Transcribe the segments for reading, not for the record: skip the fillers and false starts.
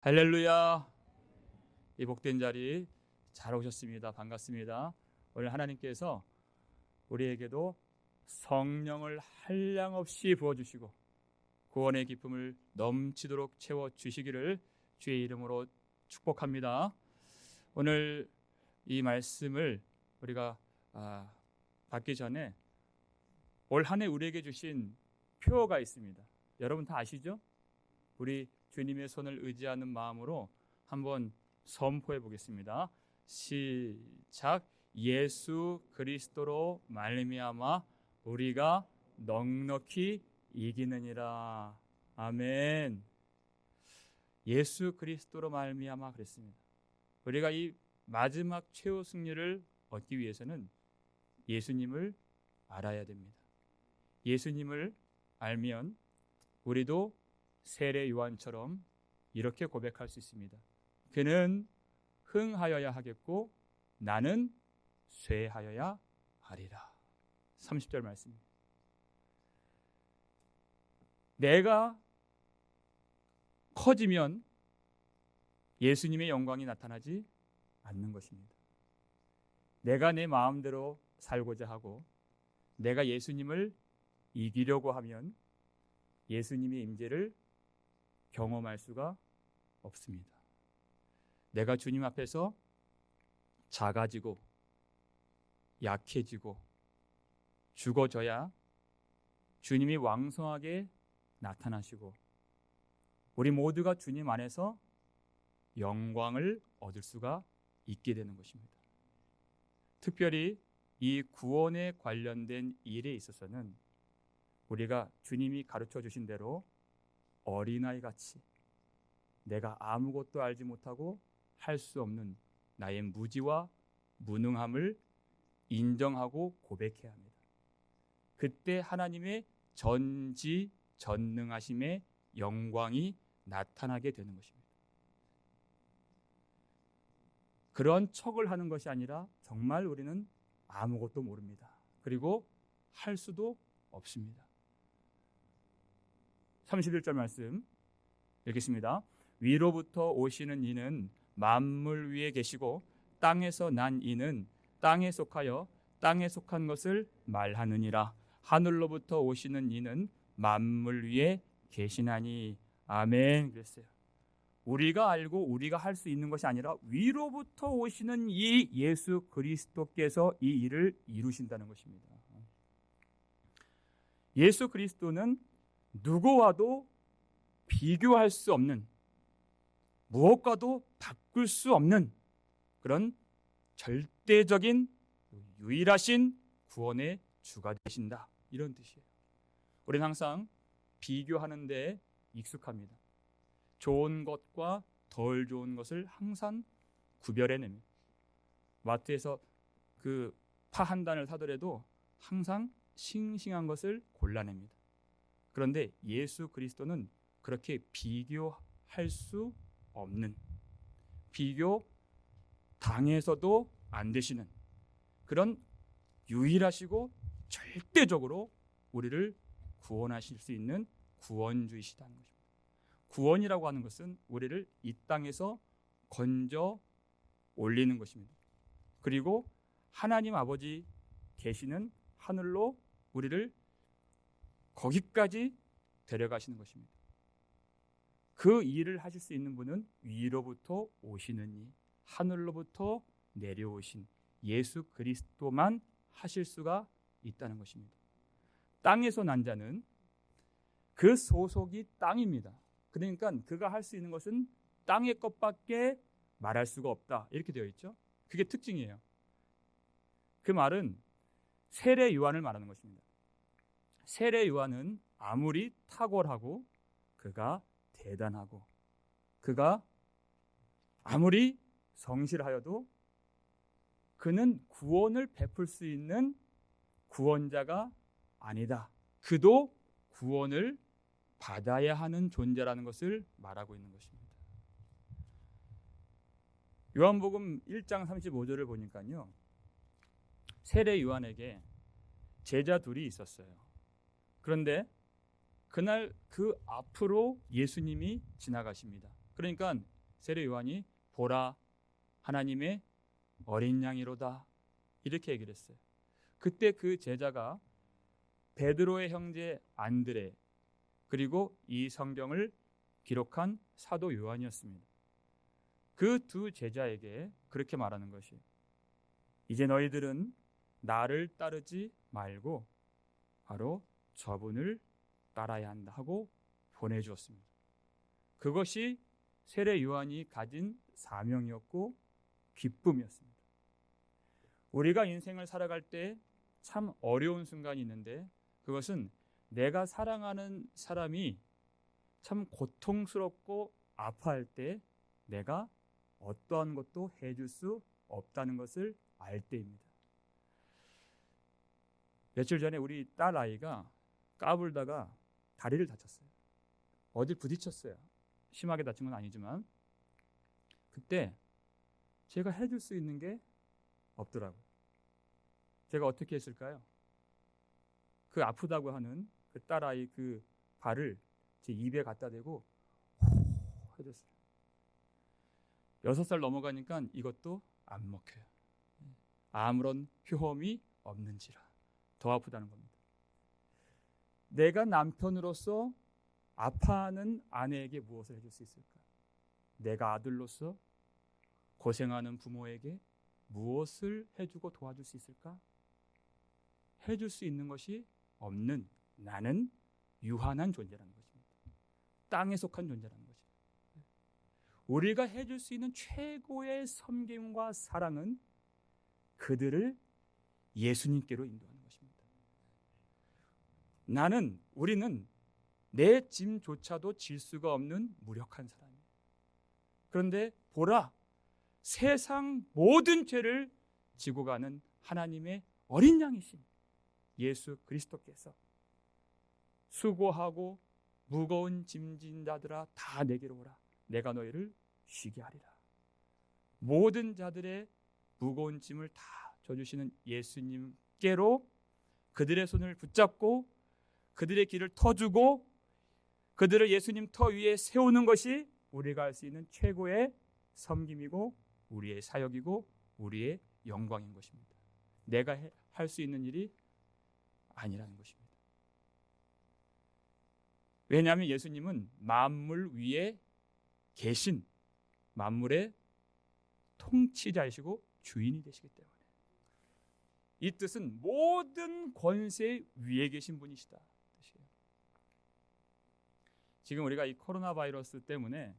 할렐루야. 이 복된 자리 잘 오셨습니다. 반갑습니다. 오늘 하나님께서 우리에게도 성령을 한량없이 부어주시고 구원의 기쁨을 넘치도록 채워주시기를 주의 이름으로 축복합니다. 오늘 이 말씀을 우리가 받기 전에 올 한 해 우리에게 주신 표가 있습니다. 여러분 다 아시죠? 우리 주님의 손을 의지하는 마음으로 한번 선포해 보겠습니다. 시작. 예수 그리스도로 말미암아 우리가 넉넉히 이기느니라. 아멘. 예수 그리스도로 말미암아 그랬습니다. 우리가 이 마지막 최후 승리를 얻기 위해서는 예수님을 알아야 됩니다. 예수님을 알면 우리도 세례 요한처럼 이렇게 고백할 수 있습니다. 그는 흥하여야 하겠고 나는 쇠하여야 하리라. 30절 말씀입니다. 내가 커지면 예수님의 영광이 나타나지 않는 것입니다. 내가 내 마음대로 살고자 하고 내가 예수님을 이기려고 하면 예수님의 임재를 경험할 수가 없습니다. 내가 주님 앞에서 작아지고 약해지고 죽어져야 주님이 왕성하게 나타나시고 우리 모두가 주님 안에서 영광을 얻을 수가 있게 되는 것입니다. 특별히 이 구원에 관련된 일에 있어서는 우리가 주님이 가르쳐 주신 대로 어린아이 같이 내가 아무것도 알지 못하고 할 수 없는 나의 무지와 무능함을 인정하고 고백해야 합니다. 그때 하나님의 전지전능하심의 영광이 나타나게 되는 것입니다. 그런 척을 하는 것이 아니라 정말 우리는 아무것도 모릅니다. 그리고 할 수도 없습니다. 31절 말씀 읽겠습니다. 위로부터 오시는 이는 만물 위에 계시고 땅에서 난 이는 땅에 속하여 땅에 속한 것을 말하느니라. 하늘로부터 오시는 이는 만물 위에 계시나니. 아멘. 그랬어요. 우리가 알고 우리가 할 수 있는 것이 아니라 위로부터 오시는 이 예수 그리스도께서 이 일을 이루신다는 것입니다. 예수 그리스도는 누구와도 비교할 수 없는, 무엇과도 바꿀 수 없는 그런 절대적인 유일하신 구원의 주가 되신다. 이런 뜻이에요. 우리는 항상 비교하는 데 익숙합니다. 좋은 것과 덜 좋은 것을 항상 구별해냅니다. 마트에서 그 파 한 단을 사더라도 항상 싱싱한 것을 골라냅니다. 그런데 예수 그리스도는 그렇게 비교할 수 없는, 비교 당해서도 안 되시는 그런 유일하시고 절대적으로 우리를 구원하실 수 있는 구원주이시다는 것입니다. 구원이라고 하는 것은 우리를 이 땅에서 건져 올리는 것입니다. 그리고 하나님 아버지 계시는 하늘로 우리를 거기까지 데려가시는 것입니다. 그 일을 하실 수 있는 분은 위로부터 오시는 이, 하늘로부터 내려오신 예수 그리스도만 하실 수가 있다는 것입니다. 땅에서 난 자는 그 소속이 땅입니다. 그러니까 그가 할 수 있는 것은 땅의 것밖에 말할 수가 없다. 이렇게 되어 있죠. 그게 특징이에요. 그 말은 세례 요한을 말하는 것입니다. 세례 요한은 아무리 탁월하고 그가 대단하고 그가 아무리 성실하여도 그는 구원을 베풀 수 있는 구원자가 아니다. 그도 구원을 받아야 하는 존재라는 것을 말하고 있는 것입니다. 요한복음 1장 35절을 보니까요. 세례 요한에게 제자 둘이 있었어요. 그런데 그날 그 앞으로 예수님이 지나가십니다. 그러니까 세례 요한이 보라 하나님의 어린 양이로다 이렇게 얘기를 했어요. 그때 그 제자가 베드로의 형제 안드레 그리고 이 성경을 기록한 사도 요한이었습니다. 그 두 제자에게 그렇게 말하는 것이 이제 너희들은 나를 따르지 말고 바로 저분을 따라야 한다 하고 보내주었습니다. 그것이 세례 요한이 가진 사명이었고 기쁨이었습니다. 우리가 인생을 살아갈 때 참 어려운 순간이 있는데 그것은 내가 사랑하는 사람이 참 고통스럽고 아파할 때 내가 어떠한 것도 해줄 수 없다는 것을 알 때입니다. 며칠 전에 우리 딸 아이가 까불다가 다리를 다쳤어요. 어딜 부딪혔어요. 심하게 다친 건 아니지만 그때 제가 해줄 수 있는 게 없더라고요. 제가 어떻게 했을까요? 그 아프다고 하는 그 딸아이 그 발을 제 입에 갖다 대고 호 해줬어요. 6살 넘어가니까 이것도 안 먹혀요. 아무런 효험이 없는지라 더 아프다는 겁니다. 내가 남편으로서 아파하는 아내에게 무엇을 해줄 수 있을까? 내가 아들로서 고생하는 부모에게 무엇을 해주고 도와줄 수 있을까? 해줄 수 있는 것이 없는 나는 유한한 존재라는 것입니다. 땅에 속한 존재라는 것입니다. 우리가 해줄 수 있는 최고의 섬김과 사랑은 그들을 예수님께로 인도하는 것입니다. 우리는 내 짐조차도 질 수가 없는 무력한 사람이에요. 그런데 보라, 세상 모든 죄를 지고 가는 하나님의 어린 양이신 예수 그리스도께서 수고하고 무거운 짐진 자들아 다 내게로 오라. 내가 너희를 쉬게 하리라. 모든 자들의 무거운 짐을 다 져주시는 예수님께로 그들의 손을 붙잡고 그들의 길을 터주고 그들을 예수님 터 위에 세우는 것이 우리가 할 수 있는 최고의 섬김이고 우리의 사역이고 우리의 영광인 것입니다. 내가 할 수 있는 일이 아니라는 것입니다. 왜냐하면 예수님은 만물 위에 계신 만물의 통치자이시고 주인이 되시기 때문에 이 뜻은 모든 권세 위에 계신 분이시다 뜻이에요. 지금 우리가 이 코로나 바이러스 때문에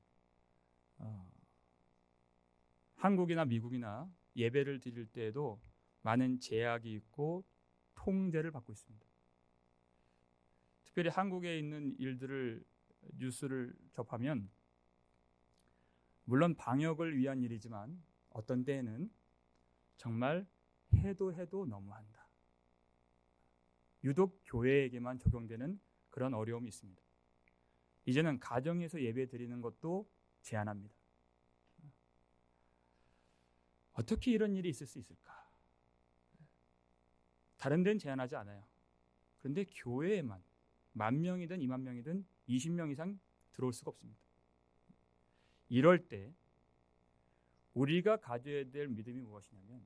한국이나 미국이나 예배를 드릴 때에도 많은 제약이 있고 통제를 받고 있습니다. 특별히 한국에 있는 일들을 뉴스를 접하면 물론 방역을 위한 일이지만 어떤 때에는 정말 해도 너무한다. 유독 교회에게만 적용되는 그런 어려움이 있습니다. 이제는 가정에서 예배 드리는 것도 제한합니다. 어떻게 이런 일이 있을 수 있을까? 다른 데는 제한하지 않아요. 그런데 교회에만 10,000명이든 20,000명이든 20명 이상 들어올 수가 없습니다. 이럴 때 우리가 가져야 될 믿음이 무엇이냐면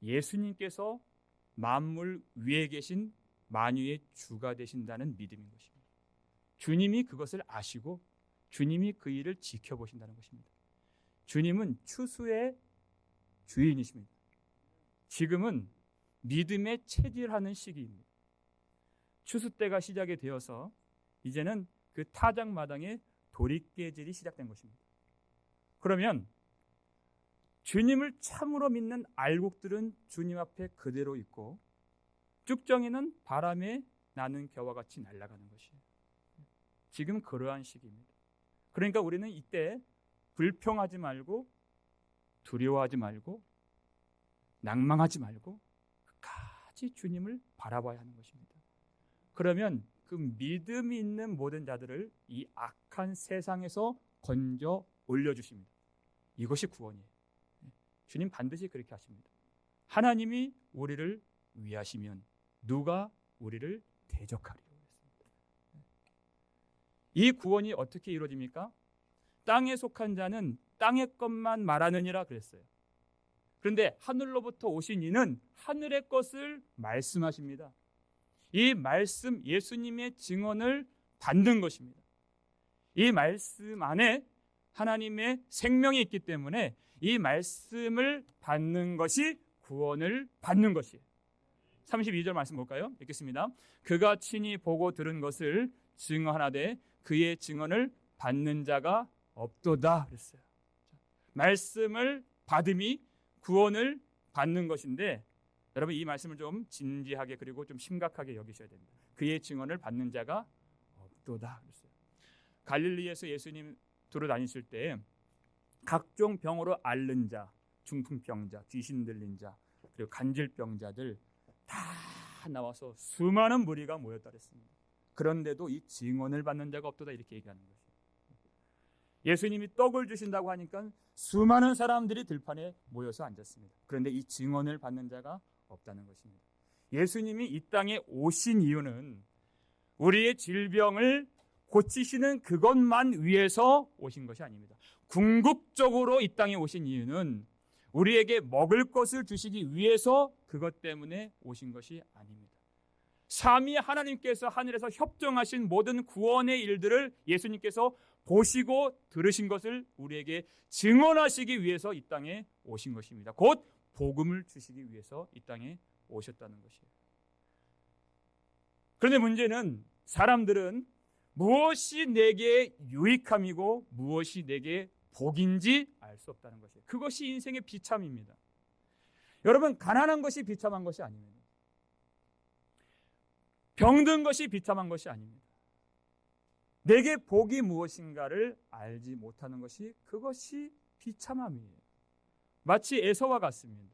예수님께서 만물 위에 계신 만유의 주가 되신다는 믿음인 것입니다. 주님이 그것을 아시고 주님이 그 일을 지켜보신다는 것입니다. 주님은 추수의 주인이십니다. 지금은 믿음에 체질하는 시기입니다. 추수 때가 시작이 되어서 이제는 그 타작마당에 도리깨질이 시작된 것입니다. 그러면 주님을 참으로 믿는 알곡들은 주님 앞에 그대로 있고 쭉정이는 바람에 나는 겨와 같이 날아가는 것이에요. 지금 그러한 시기입니다. 그러니까 우리는 이때 불평하지 말고 두려워하지 말고 낭망하지 말고 끝까지 주님을 바라봐야 하는 것입니다. 그러면 그 믿음이 있는 모든 자들을 이 악한 세상에서 건져 올려주십니다. 이것이 구원이에요. 주님 반드시 그렇게 하십니다. 하나님이 우리를 위하시면 누가 우리를 대적하리요? 이 구원이 어떻게 이루어집니까? 땅에 속한 자는 땅의 것만 말하느니라 그랬어요. 그런데 하늘로부터 오신 이는 하늘의 것을 말씀하십니다. 이 말씀, 예수님의 증언을 받는 것입니다. 이 말씀 안에 하나님의 생명이 있기 때문에 이 말씀을 받는 것이 구원을 받는 것이에요. 32절 말씀 볼까요? 읽겠습니다. 그가 친히 보고 들은 것을 증언하되 그의 증언을 받는 자가 없도다 그랬어요. 말씀을 받음이 구원을 받는 것인데, 여러분 이 말씀을 좀 진지하게 그리고 좀 심각하게 여기셔야 됩니다. 그의 증언을 받는 자가 없도다 그랬어요. 갈릴리에서 예수님 두루 다니실 때 각종 병으로 앓는 자, 중풍병자, 귀신 들린 자, 그리고 간질병자들 다 나와서 수많은 무리가 모였다 그랬습니다. 그런데도 이 증언을 받는 자가 없도다 이렇게 얘기하는 것이에요. 예수님이 떡을 주신다고 하니까 수많은 사람들이 들판에 모여서 앉았습니다. 그런데 이 증언을 받는 자가 없다는 것입니다. 예수님이 이 땅에 오신 이유는 우리의 질병을 고치시는 그것만 위해서 오신 것이 아닙니다. 궁극적으로 이 땅에 오신 이유는 우리에게 먹을 것을 주시기 위해서 그것 때문에 오신 것이 아닙니다. 삼위 하나님께서 하늘에서 협정하신 모든 구원의 일들을 예수님께서 보시고 들으신 것을 우리에게 증언하시기 위해서 이 땅에 오신 것입니다. 곧 복음을 주시기 위해서 이 땅에 오셨다는 것이에요. 그런데 문제는 사람들은 무엇이 내게 유익함이고 무엇이 내게 복인지 알 수 없다는 것이에요. 그것이 인생의 비참입니다. 여러분, 가난한 것이 비참한 것이 아닙니다. 병든 것이 비참한 것이 아닙니다. 내게 복이 무엇인가를 알지 못하는 것이, 그것이 비참함이에요. 마치 에서와 같습니다.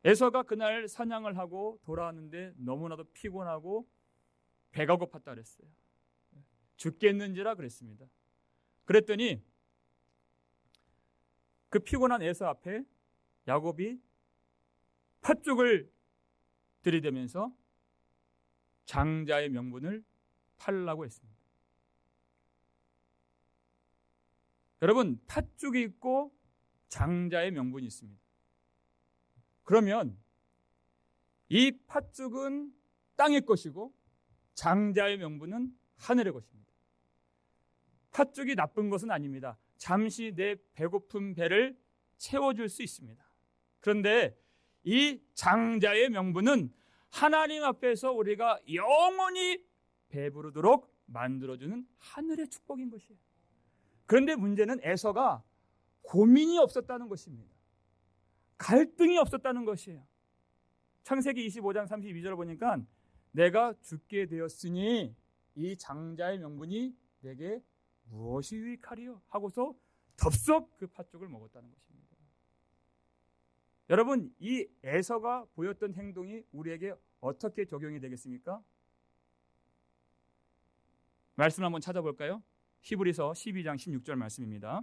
에서가 그날 사냥을 하고 돌아왔는데 너무나도 피곤하고 배가 고팠다 그랬어요. 죽겠는지라 그랬습니다. 그랬더니 그 피곤한 에서 앞에 야곱이 팥죽을 들이대면서 장자의 명분을 팔라고 했습니다. 여러분, 팥죽이 있고 장자의 명분이 있습니다. 그러면 이 팥죽은 땅의 것이고 장자의 명분은 하늘의 것입니다. 팥죽이 나쁜 것은 아닙니다. 잠시 내 배고픈 배를 채워줄 수 있습니다. 그런데 이 장자의 명분은 하나님 앞에서 우리가 영원히 배부르도록 만들어주는 하늘의 축복인 것이에요. 그런데 문제는 에서가 고민이 없었다는 것입니다. 갈등이 없었다는 것이에요. 창세기 25장 32절을 보니까 내가 죽게 되었으니 이 장자의 명분이 내게 무엇이 유익하리요? 하고서 덥석 그 팥죽을 먹었다는 것입니다. 여러분, 이 에서가 보였던 행동이 우리에게 어떻게 적용이 되겠습니까? 말씀 한번 찾아볼까요? 히브리서 12장 16절 말씀입니다.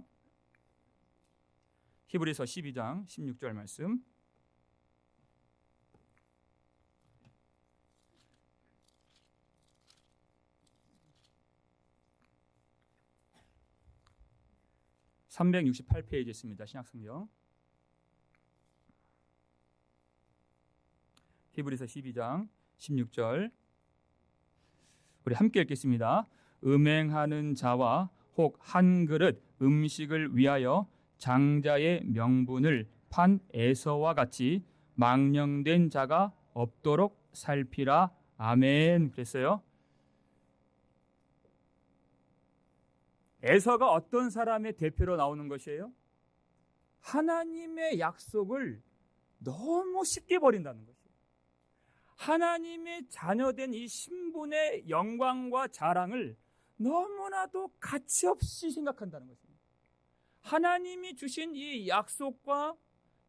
히브리서 12장 16절 말씀. (368페이지) 있습니다. 신약성경 히브리서 12장 16절 우리 함께 읽겠습니다. 음행하는 자와 혹 한 그릇 음식을 위하여 장자의 명분을 판 에서와 같이 망령된 자가 없도록 살피라. 아멘. 그랬어요. 에서가 어떤 사람의 대표로 나오는 것이에요? 하나님의 약속을 너무 쉽게 버린다는 것이에요. 하나님의 자녀된 이 신분의 영광과 자랑을 너무나도 가치없이 생각한다는 것입니다. 하나님이 주신 이 약속과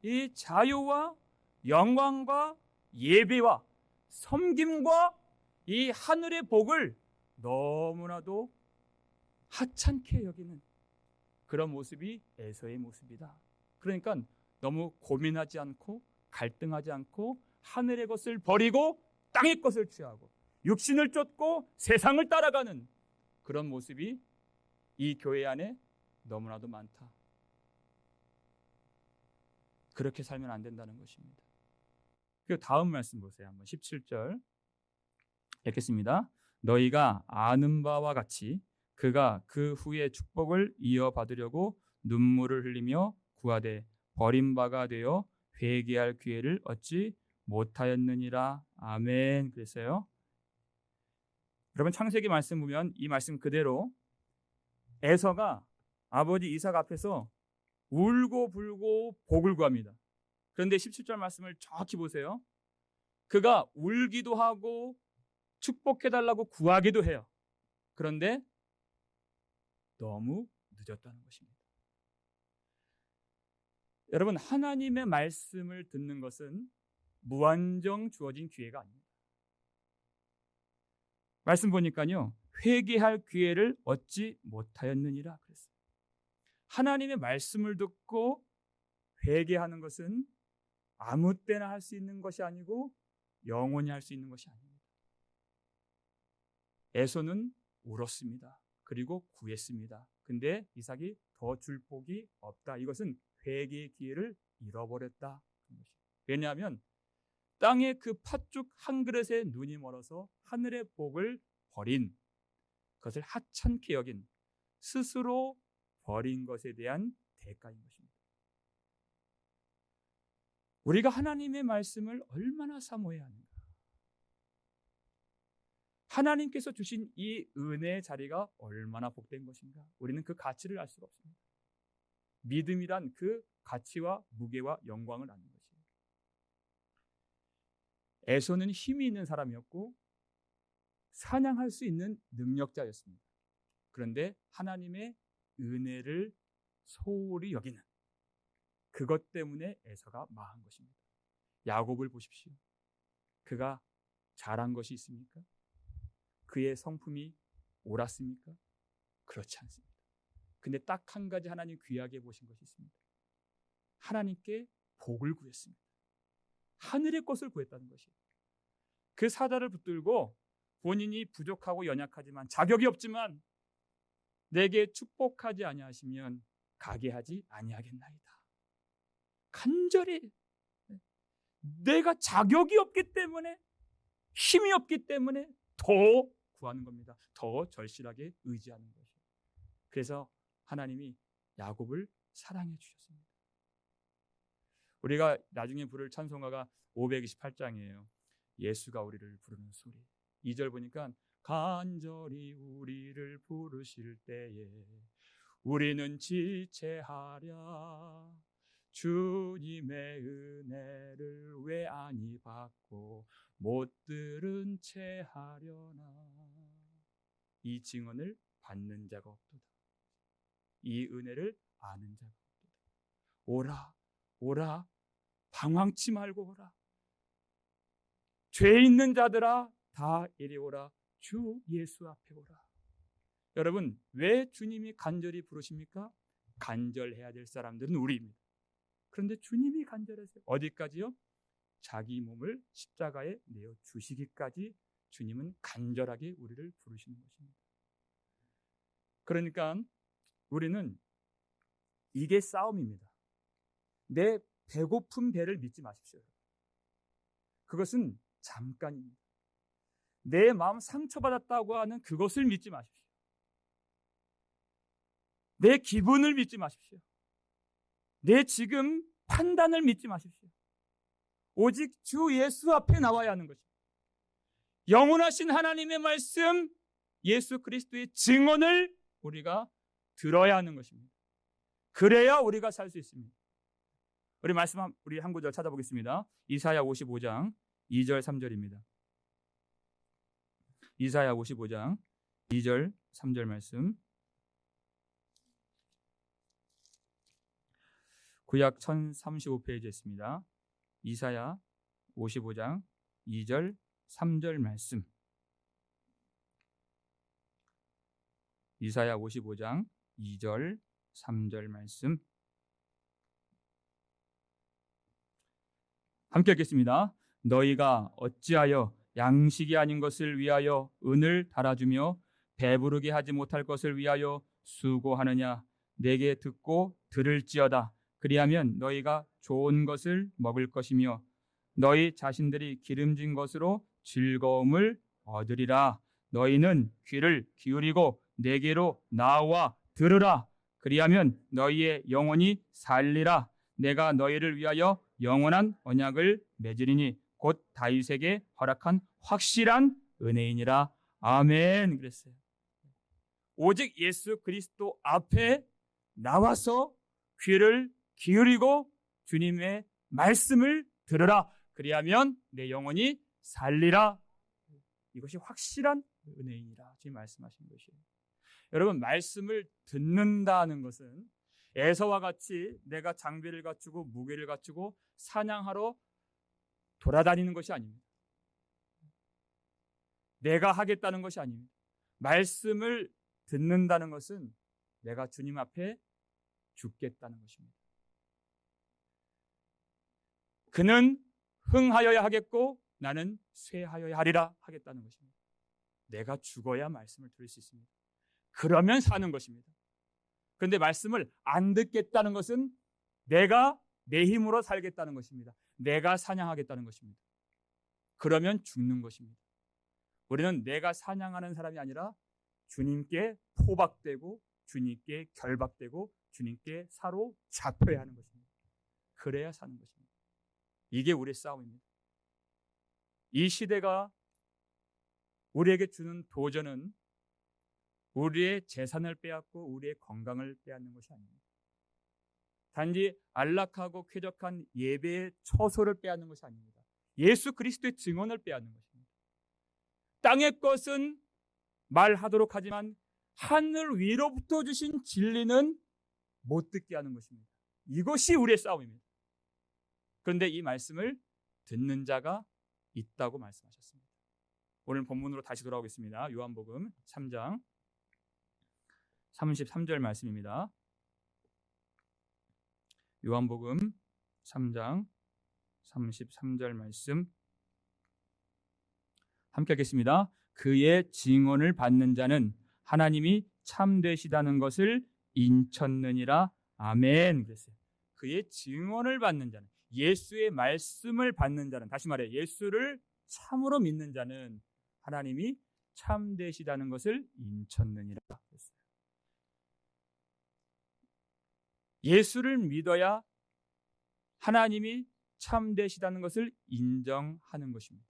이 자유와 영광과 예배와 섬김과 이 하늘의 복을 너무나도 하찮게 여기는 그런 모습이 에서의 모습이다. 그러니까 너무 고민하지 않고 갈등하지 않고 하늘의 것을 버리고 땅의 것을 취하고 육신을 쫓고 세상을 따라가는 그런 모습이 이 교회 안에 너무나도 많다. 그렇게 살면 안 된다는 것입니다. 그리고 다음 말씀 보세요. 한번 17절 읽겠습니다. 너희가 아는 바와 같이 그가 그 후에 축복을 이어받으려고 눈물을 흘리며 구하되 버림바가 되어 회개할 기회를 얻지 못하였느니라. 아멘. 그랬어요. 여러분 창세기 말씀 보면 이 말씀 그대로 에서가 아버지 이삭 앞에서 울고 불고 복을 구합니다. 그런데 17절 말씀을 정확히 보세요. 그가 울기도 하고 축복해달라고 구하기도 해요. 그런데 너무 늦었다는 것입니다. 여러분, 하나님의 말씀을 듣는 것은 무한정 주어진 기회가 아닙니다. 말씀 보니까요, 회개할 기회를 얻지 못하였느니라 그랬어요. 하나님의 말씀을 듣고 회개하는 것은 아무 때나 할 수 있는 것이 아니고 영원히 할 수 있는 것이 아닙니다. 에서는 울었습니다. 그리고 구했습니다. 근데 이삭이 더 줄 복이 없다. 이것은 회개의 기회를 잃어버렸다. 왜냐하면 땅의 그 팥죽 한 그릇에 눈이 멀어서 하늘의 복을 버린 그것을 하찮게 여긴 스스로 버린 것에 대한 대가인 것입니다. 우리가 하나님의 말씀을 얼마나 사모해야 하는가? 하나님께서 주신 이 은혜의 자리가 얼마나 복된 것인가? 우리는 그 가치를 알 수가 없습니다. 믿음이란 그 가치와 무게와 영광을 아는 것이에요. 에서는 힘이 있는 사람이었고 사냥할 수 있는 능력자였습니다. 그런데 하나님의 은혜를 소홀히 여기는 그것 때문에 에서가 망한 것입니다. 야곱을 보십시오. 그가 잘한 것이 있습니까? 그의 성품이 옳았습니까? 그렇지 않습니다. 근데 딱 한 가지 하나님 귀하게 보신 것이 있습니다. 하나님께 복을 구했습니다. 하늘의 것을 구했다는 것이에요. 그 사자를 붙들고 본인이 부족하고 연약하지만 자격이 없지만 내게 축복하지 아니하시면 가게 하지 아니하겠나이다. 간절히 내가 자격이 없기 때문에 힘이 없기 때문에 더 구하는 겁니다. 더 절실하게 의지하는 것이에요. 그래서 하나님이 야곱을 사랑해 주셨습니다. 우리가 나중에 부를 찬송가가 528장이에요. 예수가 우리를 부르는 소리. 2절 보니까 간절히 우리를 부르실 때에 우리는 지체하랴 주님의 은혜를 왜 아니 받고 못 들은 채 하려나. 이 증언을 받는 자가 없도다. 이 은혜를 아는 자가 없도다. 오라 오라 방황치 말고 오라. 죄 있는 자들아 다 이리 오라. 주 예수 앞에 오라. 여러분, 왜 주님이 간절히 부르십니까? 간절해야 될 사람들은 우리입니다. 그런데 주님이 간절하세요. 어디까지요? 자기 몸을 십자가에 내어 주시기까지 주님은 간절하게 우리를 부르시는 것입니다. 그러니까 우리는 이게 싸움입니다. 내 배고픈 배를 믿지 마십시오. 그것은 잠깐입니다. 내 마음 상처받았다고 하는 그것을 믿지 마십시오. 내 기분을 믿지 마십시오. 내 지금 판단을 믿지 마십시오. 오직 주 예수 앞에 나와야 하는 것입니다. 영원하신 하나님의 말씀, 예수 그리스도의 증언을 우리가 들어야 하는 것입니다. 그래야 우리가 살 수 있습니다. 우리 한 구절 찾아보겠습니다. 이사야 55장 2절 3절입니다. 이사야 55장 2절 3절 말씀. 구약 1035페이지에 있습니다. 이사야 55장 2절 3절 말씀. 이사야 55장 2절 3절 말씀. 함께 읽겠습니다. 너희가 어찌하여 양식이 아닌 것을 위하여 은을 달아주며 배부르게 하지 못할 것을 위하여 수고하느냐? 내게 듣고 들을지어다. 그리하면 너희가 좋은 것을 먹을 것이며 너희 자신들이 기름진 것으로 즐거움을 얻으리라. 너희는 귀를 기울이고 내게로 나와 들으라. 그리하면 너희의 영혼이 살리라. 내가 너희를 위하여 영원한 언약을 맺으리니 곧 다윗에게 허락한 확실한 은혜이니라. 아멘. 그랬어요. 오직 예수 그리스도 앞에 나와서 귀를 기울이고 주님의 말씀을 들으라. 그리하면 내 영혼이 살리라. 이것이 확실한 은혜이니라. 지금 말씀하신 것이에요. 여러분, 말씀을 듣는다는 것은 에서와 같이 내가 장비를 갖추고 무게를 갖추고 사냥하러 돌아다니는 것이 아닙니다. 내가 하겠다는 것이 아닙니다. 말씀을 듣는다는 것은 내가 주님 앞에 죽겠다는 것입니다. 그는 흥하여야 하겠고 나는 쇠하여야 하리라 하겠다는 것입니다. 내가 죽어야 말씀을 들을 수 있습니다. 그러면 사는 것입니다. 그런데 말씀을 안 듣겠다는 것은 내가 내 힘으로 살겠다는 것입니다. 내가 사냥하겠다는 것입니다. 그러면 죽는 것입니다. 우리는 내가 사냥하는 사람이 아니라 주님께 포박되고 주님께 결박되고 주님께 사로잡혀야 하는 것입니다. 그래야 사는 것입니다. 이게 우리의 싸움입니다. 이 시대가 우리에게 주는 도전은 우리의 재산을 빼앗고 우리의 건강을 빼앗는 것이 아닙니다. 단지 안락하고 쾌적한 예배의 처소를 빼앗는 것이 아닙니다. 예수 그리스도의 증언을 빼앗는 것입니다. 땅의 것은 말하도록 하지만 하늘 위로부터 주신 진리는 못 듣게 하는 것입니다. 이것이 우리의 싸움입니다. 그런데 이 말씀을 듣는 자가 있다고 말씀하셨습니다. 오늘 본문으로 다시 돌아오겠습니다. 요한복음 3장 33절 말씀입니다. 요한복음 3장 33절 말씀 함께 하겠습니다. 그의 증언을 받는 자는 하나님이 참되시다는 것을 인쳤느니라. 아멘. 그랬어요. 그의 증언을 받는 자는, 예수의 말씀을 받는 자는, 다시 말해 예수를 참으로 믿는 자는 하나님이 참되시다는 것을 인쳤느니라. 그랬어요. 예수를 믿어야 하나님이 참되시다는 것을 인정하는 것입니다.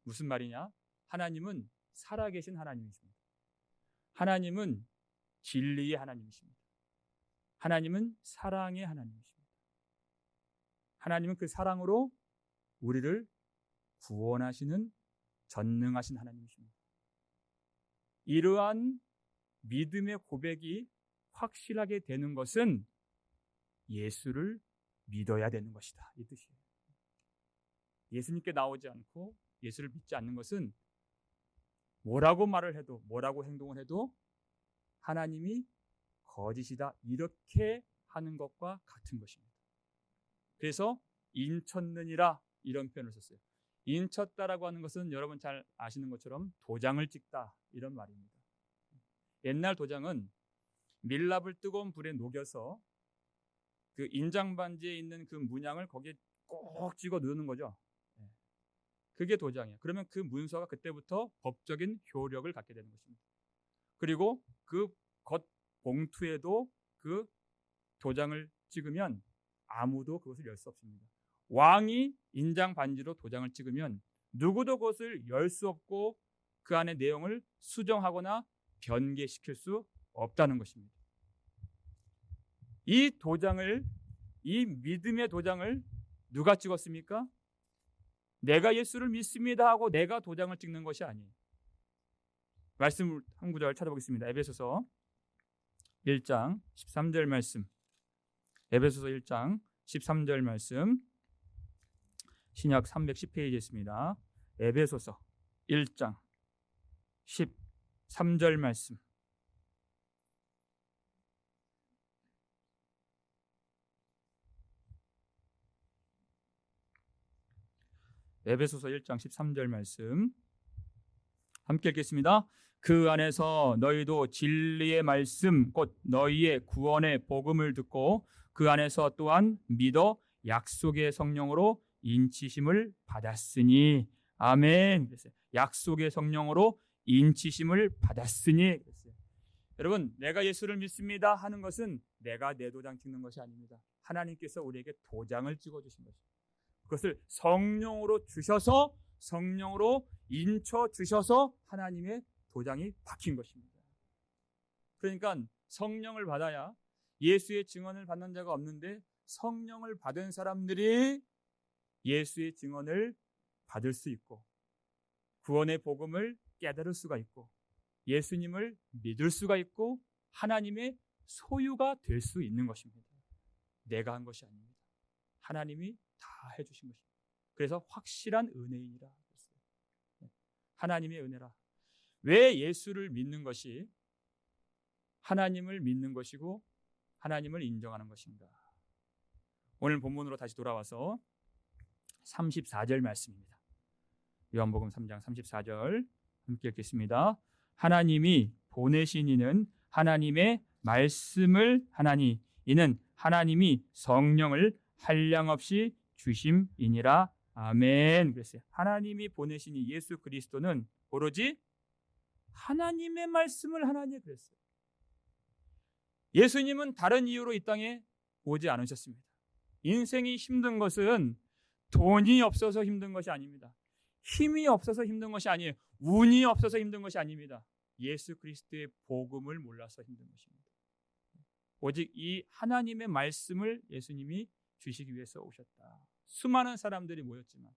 무슨 말이냐? 하나님은 살아계신 하나님이십니다. 하나님은 진리의 하나님이십니다. 하나님은 사랑의 하나님이십니다. 하나님은 그 사랑으로 우리를 구원하시는 전능하신 하나님이십니다. 이러한 믿음의 고백이 확실하게 되는 것은 예수를 믿어야 되는 것이다, 이 뜻이에요. 예수님께 나오지 않고 예수를 믿지 않는 것은 뭐라고 말을 해도 뭐라고 행동을 해도 하나님이 거짓이다, 이렇게 하는 것과 같은 것입니다. 그래서 인쳤느니라 이런 표현을 썼어요. 인쳤다라고 하는 것은 여러분 잘 아시는 것처럼 도장을 찍다, 이런 말입니다. 옛날 도장은 밀랍을 뜨거운 불에 녹여서 그 인장반지에 있는 그 문양을 거기에 꼭 찍어 넣는 거죠. 그게 도장이에요. 그러면 그 문서가 그때부터 법적인 효력을 갖게 되는 것입니다. 그리고 그 겉 봉투에도 그 도장을 찍으면 아무도 그것을 열 수 없습니다. 왕이 인장 반지로 도장을 찍으면 누구도 그것을 열 수 없고 그 안의 내용을 수정하거나 변개시킬 수 없다는 것입니다. 이 도장을, 이 믿음의 도장을 누가 찍었습니까? 내가 예수를 믿습니다 하고 내가 도장을 찍는 것이 아니에요. 말씀 한 구절 찾아보겠습니다. 에베소서 1장 13절 말씀. 에베소서 1장 13절 말씀. 신약 310페이지에 있습니다. 에베소서 1장 13절 말씀. 에베소서 1장 13절 말씀 함께 읽겠습니다. 그 안에서 너희도 진리의 말씀 곧 너희의 구원의 복음을 듣고 그 안에서 또한 믿어 약속의 성령으로 인치심을 받았으니 아멘. 그랬어요. 약속의 성령으로 인치심을 받았으니 그랬어요. 여러분, 내가 예수를 믿습니다 하는 것은 내가 내 도장 찍는 것이 아닙니다. 하나님께서 우리에게 도장을 찍어주신 것입니다. 그것을 성령으로 주셔서 성령으로 인쳐 주셔서 하나님의 도장이 박힌 것입니다. 그러니까 성령을 받아야 예수의 증언을 받는 자가 없는데 성령을 받은 사람들이 예수의 증언을 받을 수 있고 구원의 복음을 깨달을 수가 있고 예수님을 믿을 수가 있고 하나님의 소유가 될 수 있는 것입니다. 내가 한 것이 아닙니다. 하나님이 다 해주신 것입니다. 그래서 확실한 은혜이니라. 하나님의 은혜라. 왜 예수를 믿는 것이 하나님을 믿는 것이고 하나님을 인정하는 것인가? 오늘 본문으로 다시 돌아와서 34절 말씀입니다. 요한복음 3장 34절 함께 읽겠습니다. 하나님이 보내신 이는 하나님의 말씀을 하나니 이는 하나님이 성령을 한량없이 주심이니라. 아멘. 그랬어요. 하나님이 보내신 이 예수 그리스도는 오로지 하나님의 말씀을 하나님이 그랬어요. 예수님은 다른 이유로 이 땅에 오지 않으셨습니다. 인생이 힘든 것은 돈이 없어서 힘든 것이 아닙니다. 힘이 없어서 힘든 것이 아니에요. 운이 없어서 힘든 것이 아닙니다. 예수 그리스도의 복음을 몰라서 힘든 것입니다. 오직 이 하나님의 말씀을 예수님이 주시기 위해서 오셨다. 수많은 사람들이 모였지만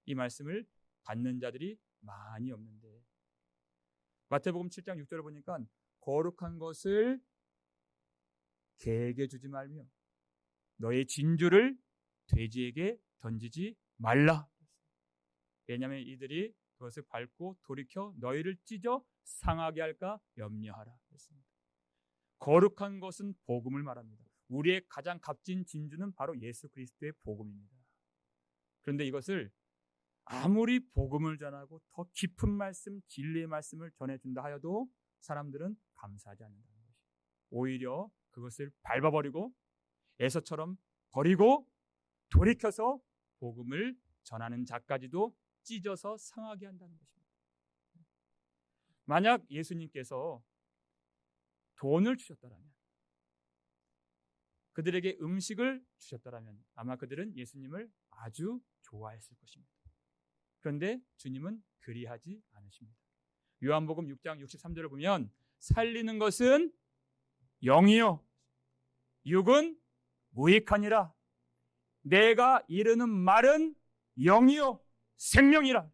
이 말씀을 받는 자들이 많이 없는데 마태복음 7장 6절을 보니까 거룩한 것을 개에게 주지 말며 너의 진주를 돼지에게 던지지 말라. 왜냐하면 이들이 그것을 밟고 돌이켜 너희를 찢어 상하게 할까 염려하라. 그랬습니다. 거룩한 것은 복음을 말합니다. 우리의 가장 값진 진주는 바로 예수 그리스도의 복음입니다. 그런데 이것을 아무리 복음을 전하고 더 깊은 말씀, 진리의 말씀을 전해준다 하여도 사람들은 감사하지 않는다는 것이죠. 오히려 그것을 밟아버리고 에서처럼 버리고 돌이켜서 복음을 전하는 자까지도 찢어서 상하게 한다는 것입니다. 만약 예수님께서 돈을 주셨다면 그들에게 음식을 주셨다면 아마 그들은 예수님을 아주 좋아했을 것입니다. 그런데 주님은 그리하지 않으십니다. 요한복음 6장 63절을 보면 살리는 것은 영이요 육은 무익하니라. 내가 이르는 말은 영이요 생명이라.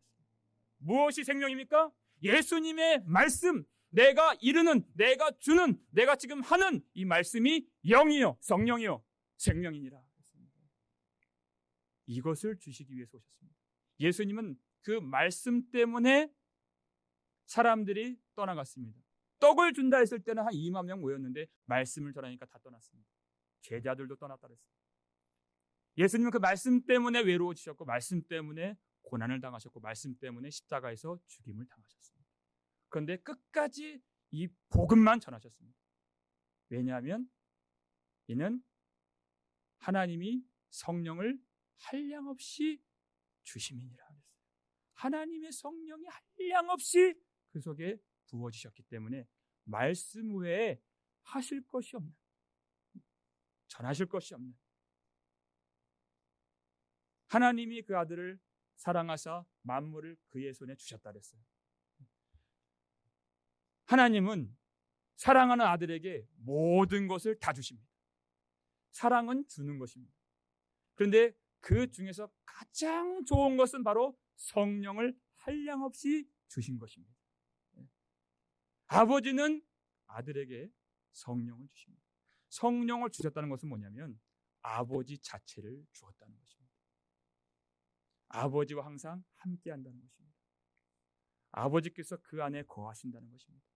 무엇이 생명입니까? 예수님의 말씀, 내가 이르는, 내가 주는, 내가 지금 하는 이 말씀이 영이요 성령이요 생명이니라. 이것을 주시기 위해서 오셨습니다. 예수님은 그 말씀 때문에 사람들이 떠나갔습니다. 떡을 준다 했을 때는 한 2만 명 모였는데 말씀을 전하니까 다 떠났습니다. 제자들도 떠났다 그랬어요. 예수님은 그 말씀 때문에 외로워지셨고 말씀 때문에 고난을 당하셨고 말씀 때문에 십자가에서 죽임을 당하셨습니다. 그런데 끝까지 이 복음만 전하셨습니다. 왜냐하면 이는 하나님이 성령을 한량없이 주심이니라 그랬어요. 하나님의 성령이 한량없이 그 속에 부어지셨기 때문에 말씀 외에 하실 것이 없는, 전하실 것이 없는 하나님이 그 아들을 사랑하사 만물을 그의 손에 주셨다 그랬어요. 하나님은 사랑하는 아들에게 모든 것을 다 주십니다. 사랑은 주는 것입니다. 그런데 그 중에서 가장 좋은 것은 바로 성령을 한량없이 주신 것입니다. 아버지는 아들에게 성령을 주십니다. 성령을 주셨다는 것은 뭐냐면 아버지 자체를 주었다는 것입니다. 아버지와 항상 함께 한다는 것입니다. 아버지께서 그 안에 거하신다는 것입니다.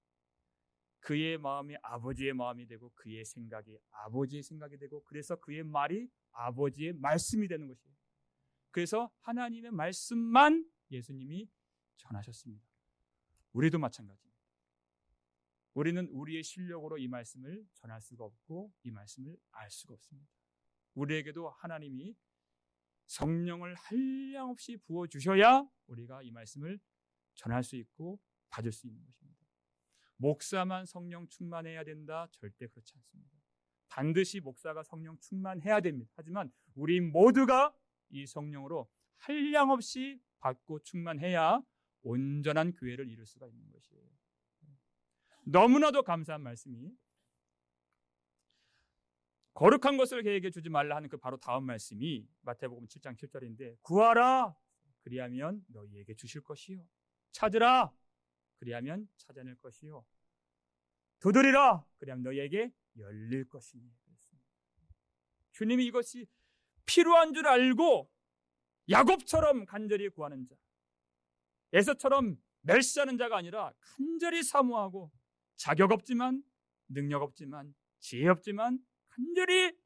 그의 마음이 아버지의 마음이 되고 그의 생각이 아버지의 생각이 되고 그래서 그의 말이 아버지의 말씀이 되는 것이에요. 그래서 하나님의 말씀만 예수님이 전하셨습니다. 우리도 마찬가지입니다. 우리는 우리의 실력으로 이 말씀을 전할 수가 없고 이 말씀을 알 수가 없습니다. 우리에게도 하나님이 성령을 한량없이 부어주셔야 우리가 이 말씀을 전할 수 있고 받을 수 있는 것입니다. 목사만 성령 충만해야 된다? 절대 그렇지 않습니다. 반드시 목사가 성령 충만해야 됩니다. 하지만 우리 모두가 이 성령으로 한량없이 받고 충만해야 온전한 교회를 이룰 수가 있는 것이에요. 너무나도 감사한 말씀이 거룩한 것을 그에게 주지 말라 하는 그 바로 다음 말씀이 마태복음 7장 7절인데 구하라 그리하면 너희에게 주실 것이요 찾으라 그리하면 찾아낼 것이요 두드리라 그리하면 너희에게 열릴 것이니. 주님이 이것이 필요한 줄 알고 야곱처럼 간절히 구하는 자, 에서처럼 멸시하는 자가 아니라 간절히 사모하고 자격 없지만 능력 없지만 지혜 없지만 간절히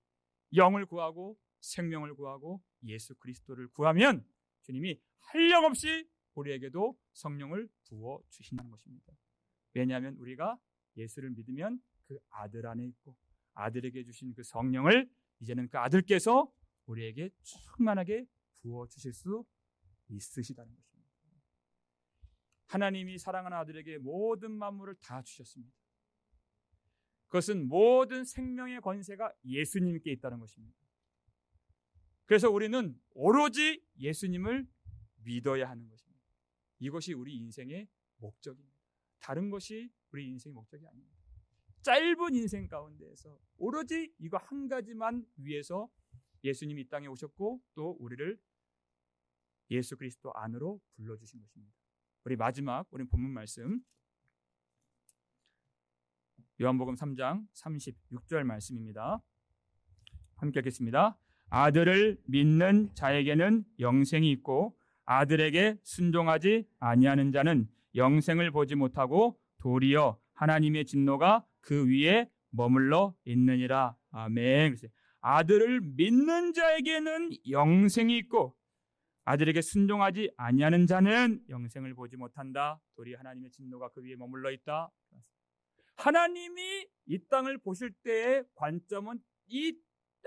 영을 구하고 생명을 구하고 예수 그리스도를 구하면 주님이 한량없이 우리에게도 성령을 부어 주신다는 것입니다. 왜냐하면 우리가 예수를 믿으면 그 아들 안에 있고 아들에게 주신 그 성령을 이제는 그 아들께서 우리에게 충만하게 부어 주실 수 있으시다는 것입니다. 하나님이 사랑하는 아들에게 모든 만물을 다 주셨습니다. 그것은 모든 생명의 권세가 예수님께 있다는 것입니다. 그래서 우리는 오로지 예수님을 믿어야 하는 것입니다. 이것이 우리 인생의 목적입니다. 다른 것이 우리 인생의 목적이 아닙니다. 짧은 인생 가운데에서 오로지 이거 한 가지만 위해서 예수님이 이 땅에 오셨고 또 우리를 예수 그리스도 안으로 불러주신 것입니다. 우리 마지막 우리 본문 말씀 요한복음 3장 36절 말씀입니다. 함께 읽겠습니다. 아들을 믿는 자에게는 영생이 있고 아들에게 순종하지 아니하는 자는 영생을 보지 못하고 도리어 하나님의 진노가 그 위에 머물러 있느니라. 아멘. 아들을 믿는 자에게는 영생이 있고 아들에게 순종하지 아니하는 자는 영생을 보지 못한다. 도리어 하나님의 진노가 그 위에 머물러 있다. 하나님이 이 땅을 보실 때의 관점은 이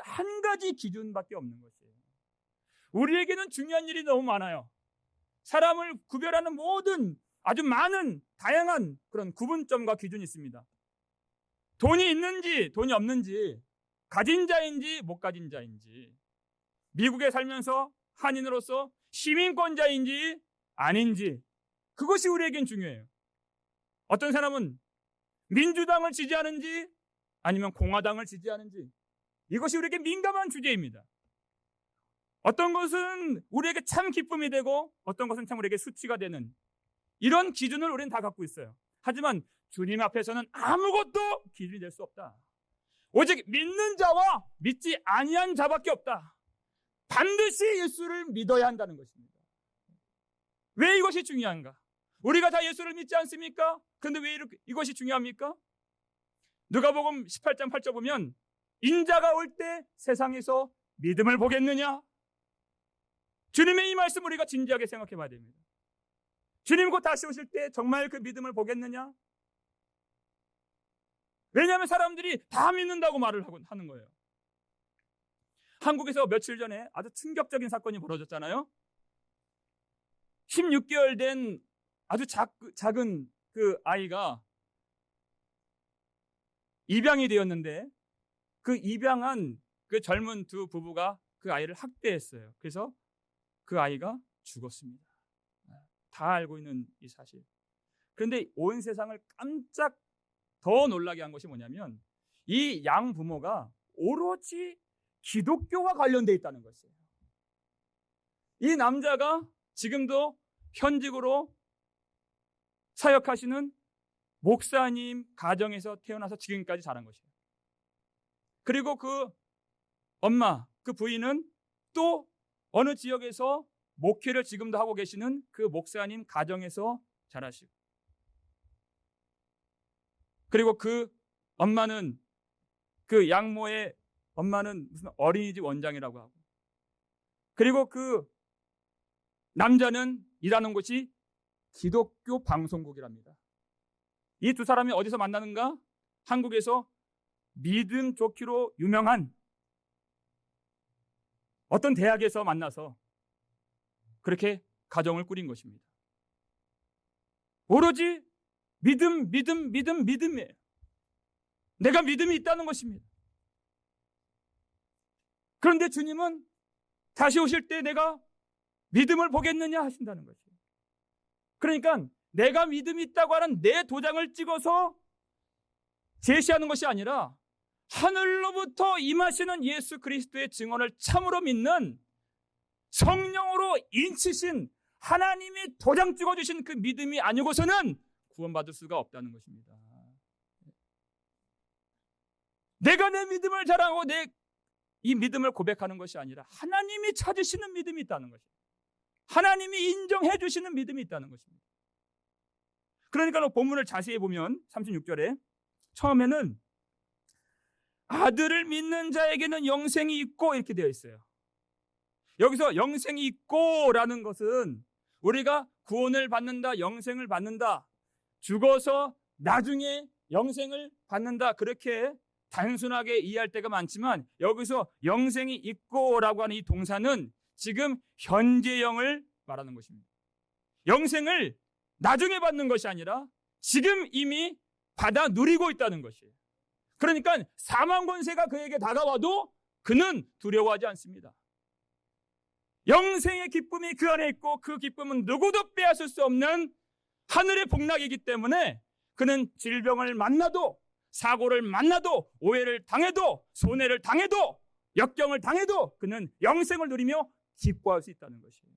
한 가지 기준밖에 없는 것이에요. 우리에게는 중요한 일이 너무 많아요. 사람을 구별하는 모든 아주 많은 다양한 그런 구분점과 기준이 있습니다. 돈이 있는지 돈이 없는지, 가진 자인지 못 가진 자인지, 미국에 살면서 한인으로서 시민권자인지 아닌지, 그것이 우리에겐 중요해요. 어떤 사람은 민주당을 지지하는지 아니면 공화당을 지지하는지, 이것이 우리에게 민감한 주제입니다. 어떤 것은 우리에게 참 기쁨이 되고 어떤 것은 참 우리에게 수치가 되는 이런 기준을 우리는 다 갖고 있어요. 하지만 주님 앞에서는 아무것도 기준이 될 수 없다. 오직 믿는 자와 믿지 아니한 자밖에 없다. 반드시 예수를 믿어야 한다는 것입니다. 왜 이것이 중요한가? 우리가 다 예수를 믿지 않습니까? 그런데 왜 이것이 중요합니까? 누가복음 18장 8절 보면 인자가 올 때 세상에서 믿음을 보겠느냐? 주님의 이 말씀 우리가 진지하게 생각해 봐야 됩니다. 주님 곧 다시 오실 때 정말 그 믿음을 보겠느냐? 왜냐하면 사람들이 다 믿는다고 말을 하는 거예요. 한국에서 며칠 전에 아주 충격적인 사건이 벌어졌잖아요. 16개월 된 아주 작은 그 아이가 입양이 되었는데 그 입양한 그 젊은 두 부부가 그 아이를 학대했어요. 그래서 그 아이가 죽었습니다. 다 알고 있는 이 사실. 그런데 온 세상을 깜짝 더 놀라게 한 것이 뭐냐면 이 양 부모가 오로지 기독교와 관련되어 있다는 것이에요. 이 남자가 지금도 현직으로 사역하시는 목사님 가정에서 태어나서 지금까지 자란 것이에요. 그리고 그 엄마, 그 부인은 또 어느 지역에서 목회를 지금도 하고 계시는 그 목사님 가정에서 자라시고, 그리고 그 엄마는, 그 양모의 엄마는 무슨 어린이집 원장이라고 하고, 그리고 그 남자는 일하는 곳이 기독교 방송국이랍니다. 이 두 사람이 어디서 만나는가? 한국에서 믿음 좋기로 유명한 어떤 대학에서 만나서 그렇게 가정을 꾸린 것입니다. 오로지 믿음이에요. 내가 믿음이 있다는 것입니다. 그런데 주님은 다시 오실 때 내가 믿음을 보겠느냐 하신다는 것이에요. 그러니까 내가 믿음이 있다고 하는 내 도장을 찍어서 제시하는 것이 아니라 하늘로부터 임하시는 예수 그리스도의 증언을 참으로 믿는 성령으로 인치신 하나님이 도장 찍어주신 그 믿음이 아니고서는 구원받을 수가 없다는 것입니다. 내가 내 믿음을 자랑하고 내 이 믿음을 고백하는 것이 아니라 하나님이 찾으시는 믿음이 있다는 것입니다. 하나님이 인정해 주시는 믿음이 있다는 것입니다. 그러니까 본문을 자세히 보면 36절에 처음에는 아들을 믿는 자에게는 영생이 있고 이렇게 되어 있어요. 여기서 영생이 있고라는 것은 우리가 구원을 받는다, 영생을 받는다, 죽어서 나중에 영생을 받는다, 그렇게 단순하게 이해할 때가 많지만 여기서 영생이 있고라고 하는 이 동사는 지금 현재형을 말하는 것입니다. 영생을 나중에 받는 것이 아니라 지금 이미 받아 누리고 있다는 것이에요. 그러니까 사망 권세가 그에게 다가와도 그는 두려워하지 않습니다. 영생의 기쁨이 그 안에 있고 그 기쁨은 누구도 빼앗을 수 없는 하늘의 복락이기 때문에 그는 질병을 만나도, 사고를 만나도, 오해를 당해도, 손해를 당해도, 역경을 당해도 그는 영생을 누리며 기뻐할 수 있다는 것이에요.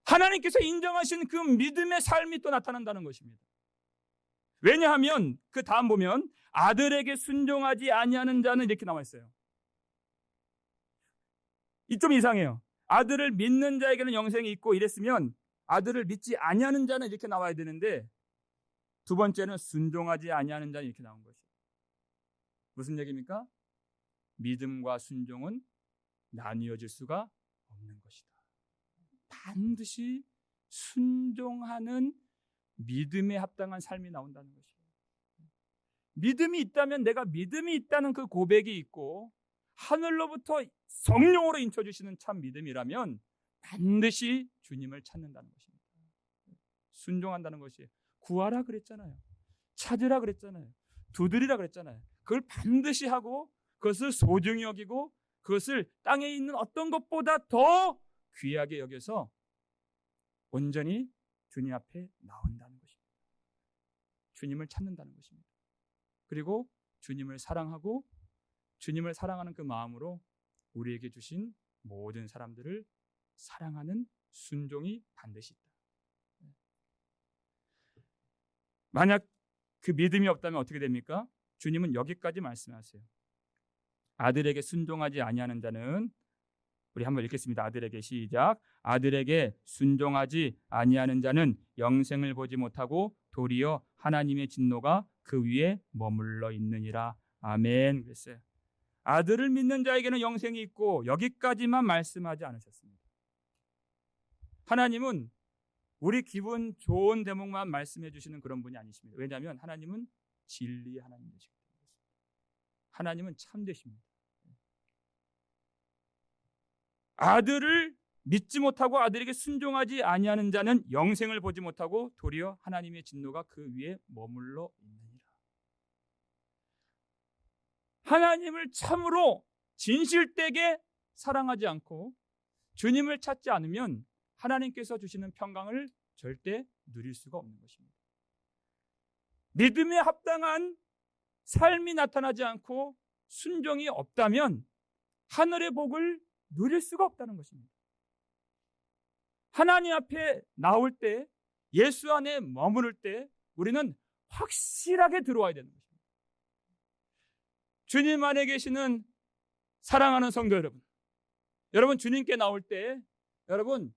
하나님께서 인정하신 그 믿음의 삶이 또 나타난다는 것입니다. 왜냐하면 그 다음 보면 아들에게 순종하지 아니하는 자는 이렇게 나와 있어요. 이 좀 이상해요. 아들을 믿는 자에게는 영생이 있고 이랬으면 아들을 믿지 아니하는 자는 이렇게 나와야 되는데 두 번째는 순종하지 아니하는 자는 이렇게 나온 것이에요. 무슨 얘기입니까? 믿음과 순종은 나뉘어질 수가 없는 것이다. 반드시 순종하는 믿음에 합당한 삶이 나온다는 것이에요. 믿음이 있다면 내가 믿음이 있다는 그 고백이 있고 하늘로부터 성령으로 인쳐주시는 참 믿음이라면 반드시 주님을 찾는다는 것입니다. 순종한다는 것이 구하라 그랬잖아요. 찾으라 그랬잖아요. 두드리라 그랬잖아요. 그걸 반드시 하고 그것을 소중히 여기고 그것을 땅에 있는 어떤 것보다 더 귀하게 여겨서 온전히 주님 앞에 나온다는 것입니다. 주님을 찾는다는 것입니다. 그리고 주님을 사랑하고 주님을 사랑하는 그 마음으로 우리에게 주신 모든 사람들을 사랑하는 순종이 반드시 있다. 만약 그 믿음이 없다면 어떻게 됩니까? 주님은 여기까지 말씀하세요. 아들에게 순종하지 아니하는 자는, 우리 한번 읽겠습니다. 아들에게 시작. 아들에게 순종하지 아니하는 자는 영생을 보지 못하고 도리어 하나님의 진노가 그 위에 머물러 있느니라. 아멘. 그랬어요. 아들을 믿는 자에게는 영생이 있고 여기까지만 말씀하지 않으셨습니다. 하나님은 우리 기분 좋은 대목만 말씀해 주시는 그런 분이 아니십니다. 왜냐하면 하나님은 진리의 하나님 되시기 때문에. 하나님은 참되십니다. 아들을 믿지 못하고 아들에게 순종하지 아니하는 자는 영생을 보지 못하고 도리어 하나님의 진노가 그 위에 머물러 있느니라. 하나님을 참으로 진실되게 사랑하지 않고 주님을 찾지 않으면 하나님께서 주시는 평강을 절대 누릴 수가 없는 것입니다. 믿음에 합당한 삶이 나타나지 않고 순종이 없다면 하늘의 복을 누릴 수가 없다는 것입니다. 하나님 앞에 나올 때, 예수 안에 머무를 때 우리는 확실하게 들어와야 되는 것입니다. 주님 안에 계시는 사랑하는 성도 여러분, 여러분 주님께 나올 때 여러분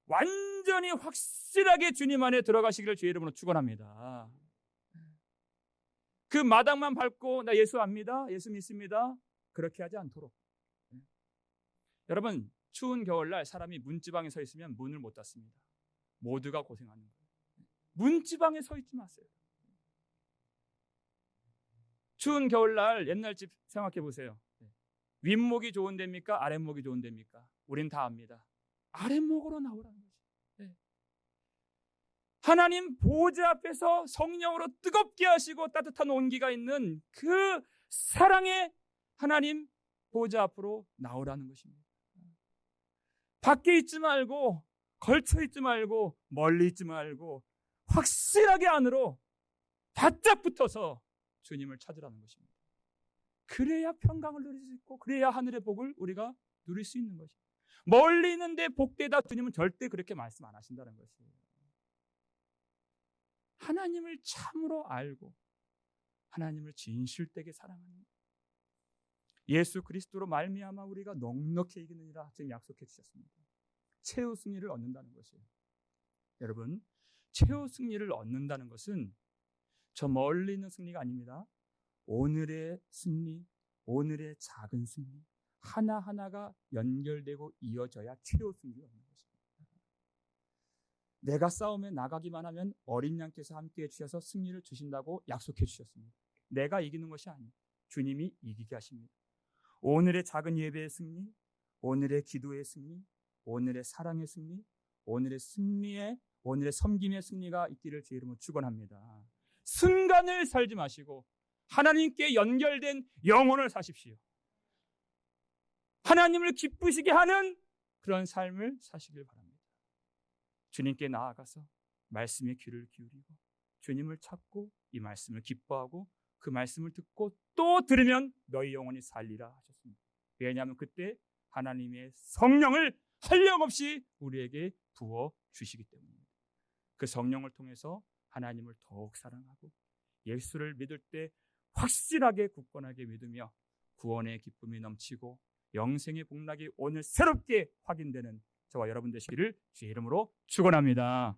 완전히 확실하게 주님 안에 들어가시기를 주의 이름으로 축원합니다. 그 마당만 밟고 나 예수 압니다, 예수 믿습니다, 그렇게 하지 않도록. 여러분 추운 겨울날 사람이 문지방에 서 있으면 문을 못 닫습니다. 모두가 고생하는 거예요. 문지방에 서 있지 마세요. 추운 겨울날 옛날 집 생각해 보세요. 윗목이 좋은 데입니까? 아랫목이 좋은 데입니까? 우린 다 압니다. 아랫목으로 나오라는 거죠. 하나님 보좌 앞에서 성령으로 뜨겁게 하시고 따뜻한 온기가 있는 그 사랑의 하나님 보좌 앞으로 나오라는 것입니다. 밖에 있지 말고, 걸쳐 있지 말고, 멀리 있지 말고 확실하게 안으로 바짝 붙어서 주님을 찾으라는 것입니다. 그래야 평강을 누릴 수 있고, 그래야 하늘의 복을 우리가 누릴 수 있는 것입니다. 멀리 있는데 복되다, 주님은 절대 그렇게 말씀 안 하신다는 것이에요. 하나님을 참으로 알고 하나님을 진실되게 사랑하는 예수 그리스도로 말미암아 우리가 넉넉히 이기느니라 지금 약속해 주셨습니다. 최후 승리를 얻는다는 것이에요. 여러분, 최후 승리를 얻는다는 것은 저 멀리 있는 승리가 아닙니다. 오늘의 승리, 오늘의 작은 승리 하나하나가 연결되고 이어져야 최후 승리를 얻는 것입니다. 내가 싸움에 나가기만 하면 어린 양께서 함께해 주셔서 승리를 주신다고 약속해 주셨습니다. 내가 이기는 것이 아니에요. 주님이 이기게 하십니다. 오늘의 작은 예배의 승리, 오늘의 기도의 승리, 오늘의 사랑의 승리, 오늘의 섬김의 승리가 있기를 주 이름으로 축원합니다. 순간을 살지 마시고 하나님께 연결된 영혼을 사십시오. 하나님을 기쁘시게 하는 그런 삶을 사시길 바랍니다. 주님께 나아가서 말씀에 귀를 기울이고 주님을 찾고 이 말씀을 기뻐하고 그 말씀을 듣고 또 들으면 너희 영혼이 살리라 하셨습니다. 왜냐하면 그때 하나님의 성령을 한량없이 우리에게 부어 주시기 때문입니다. 그 성령을 통해서 하나님을 더욱 사랑하고 예수를 믿을 때 확실하게 굳건하게 믿으며 구원의 기쁨이 넘치고 영생의 복락이 오늘 새롭게 확인되는 저와 여러분 되시기를 주의 이름으로 축원합니다.